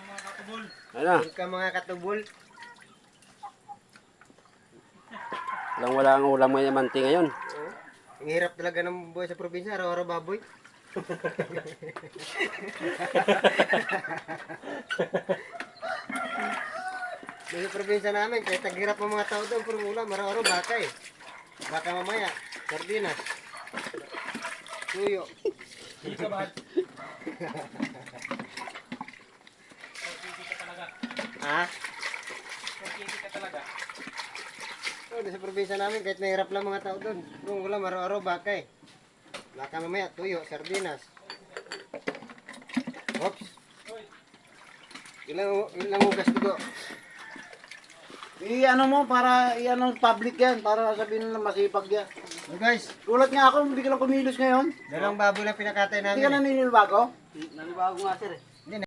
Ano? Welcome mga katubol. Wala ang ulam ngayon, manti ngayon. Oh, ang hirap talaga ng buhay sa probinsya, araw-araw baboy. Doon sa probinsya namin, kahit naghirap ang mga tao doon, puro ulam, araw-araw baka eh. Baka mamaya, sardinas, tuyo. Ha? Oh, doon sa probinsya namin, kahit nahirap lang mga tao doon, puro ulam, araw-araw baka eh. Baka mamaya, tuyo, sardinas. Oops. Ilang ugas ko. I-ano mo para i-ano public yan para sabihin nila masipag yan. So guys, Gulat nga ako, hindi ka lang kumilos ngayon. dalawang baboy lang pinakatay Hindi ka namin. naninibago? Nanibago nga sir eh.